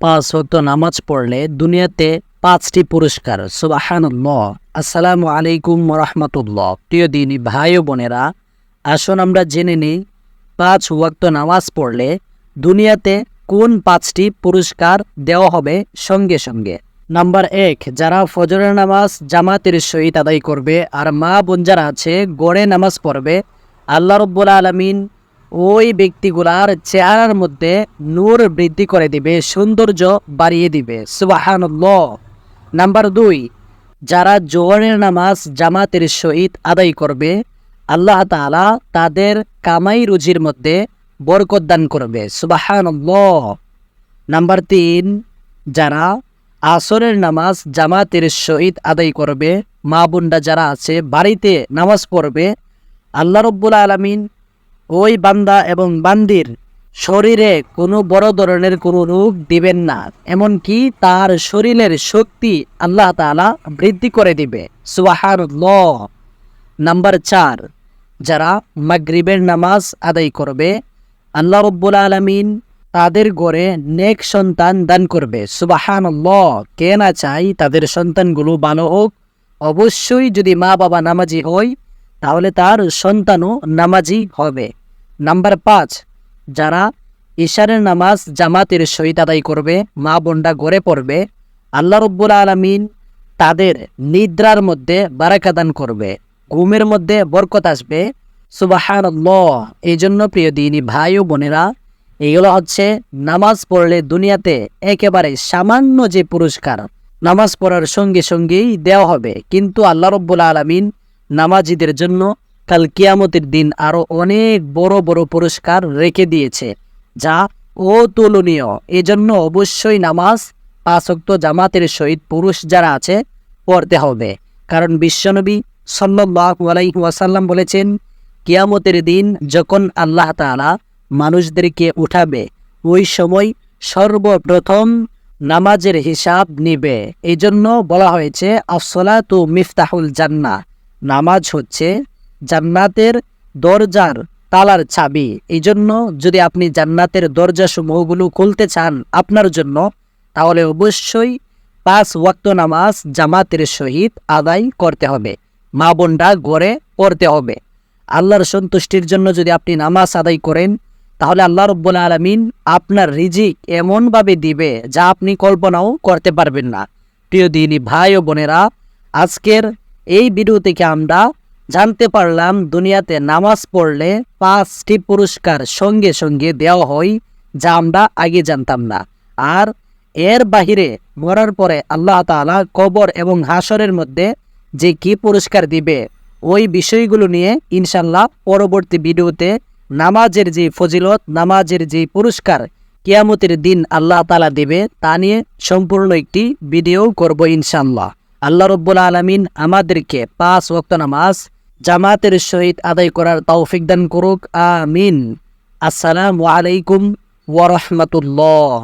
পাঁচ ওয়াক্ত নামাজ পড়লে দুনিয়াতে 5টি পুরস্কার। সুবহানাল্লাহ। আসসালামু আলাইকুম ওয়া রাহমাতুল্লাহ। প্রিয় দিনী ভাই ও বোনেরা, আসুন আমরা জেনে নিই 5 ওয়াক্ত নামাজ পড়লে দুনিয়াতে কোন 5টি পুরস্কার দেওয়া হবে সঙ্গে সঙ্গে। নাম্বার 1, যারা ফজরের নামাজ জামাতের সহিত আদায় করবে আর মা বোন যারা আছে গড়ে নামাজ পড়বে, আল্লাহ রাব্বুল আলামিন ওই ব্যক্তিগুলার চেহারার মধ্যে নূর বৃদ্ধি করে দিবে, সৌন্দর্য বাড়িয়ে দিবে। সুবহানাল্লাহ। নাম্বার 2, যারা জোহরের নামাজ জামাতের সহিত আদায় করবে, আল্লাহ তাআলা তাদের কামাই রুজির মধ্যে বরকত দান করবে। সুবহানাল্লাহ। নাম্বার 3, যারা আসরের নামাজ জামাতের সহিত আদায় করবে, মা বোনরা যারা আছে বাড়িতে নামাজ পড়বে, আল্লাহ রাব্বুল আলামিন ওই বান্দা এবং বান্দির শরীরে কোনো বড় ধরনের কোনো রোগ দিবেন না, এমনকি তার শরীরের শক্তি আল্লাহ তাআলা বৃদ্ধি করে দিবে। সুবহানাল্লাহ। নাম্বার 4, যারা মাগরিবের নামাজ আদায় করবে, আল্লাহ রাব্বুল আলামিন তাদের ঘরে নেক সন্তান দান করবে। সুবহানাল্লাহ। কে না চাই তাদের সন্তানগুলো ভালো হোক? অবশ্যই যদি মা বাবা নামাজি হয় তাহলে তার সন্তানও নামাজি হবে। নাম্বার 5, যারা ইশারের নামাজ জামাতের সহিত আদায় করবে, মা বোনরা ঘরে পড়বে, আল্লাহ রাব্বুল আলামিন তাদের নিদ্রার মধ্যে বারাকা দান করবে, ঘুমের মধ্যে বরকত আসবে। সুবহানাল্লাহ। এই জন্য প্রিয় দিনী ভাই ও বোনেরা, এইগুলো হচ্ছে নামাজ পড়লে দুনিয়াতে একেবারে সামান্য যে পুরস্কার নামাজ পড়ার সঙ্গে সঙ্গেই দেওয়া হবে, কিন্তু আল্লাহ রাব্বুল আলামিন নামাজিদের জন্য কাল কিয়ামতের দিন আরো অনেক বড় বড় পুরস্কার রেখে দিয়েছে, যা অতুলনীয়। এজন্য অবশ্যই নামাজ 5 ওয়াক্ত জামাতের সহিত পুরুষ যারা আছে পড়তে হবে, কারণ বিশ্বনবী সাল্লাল্লাহু আলাইহি ওয়াসাল্লাম বলেছেন, কিয়ামতের দিন যখন আল্লাহ তাআলা মানুষদেরকে উঠাবে, ওই সময় সর্বপ্রথম নামাজের হিসাব নিবে। এই জন্য বলা হয়েছে আসসালাতু মিফতাহুল জান্নাহ, নামাজ হচ্ছে জান্নাতের দরজার তালার চাবি। এই জন্য যদি আপনি জান্নাতের দরজা সমূহগুলো খুলতে চান আপনার জন্য, তাহলে অবশ্যই 5 ওয়াক্ত নামাজ জামাতের সহিত আদায় করতে হবে, মা বোনরা ঘরে পড়তে হবে। আল্লাহর সন্তুষ্টির জন্য যদি আপনি নামাজ আদায় করেন, তাহলে আল্লাহ রাব্বুল আলামিন আপনার রিজিক এমনভাবে দিবে যা আপনি কল্পনাও করতে পারবেন না। প্রিয় দিনী ভাই ও বোনেরা, আজকের এই ভিডিও থেকে আমরা জানতে পারলাম দুনিয়াতে নামাজ পড়লে 5টি পুরস্কার সঙ্গে সঙ্গে দেওয়া হয়, যা আমরা আগে জানতাম না। আর এর বাহিরে মরার পরে আল্লাহ তাআলা কবর এবং হাসরের মধ্যে যে কি পুরস্কার দিবে, ওই বিষয়গুলো নিয়ে ইনশাল্লাহ পরবর্তী ভিডিওতে নামাজের যে ফজিলত, নামাজের যে পুরস্কার কিয়ামতের দিন আল্লাহ তাআলা দিবে, তা নিয়ে সম্পূর্ণ একটি ভিডিও করব ইনশাল্লাহ। আল্লাহ রাব্বুল আলামিন আমাদেরকে 5 ওয়াক্ত নামাজ জামাতের সহিত আদায় করার তৌফিক দান করুক। আমিন। আসসালামু আলাইকুম ওয়া রাহমাতুল্লাহ।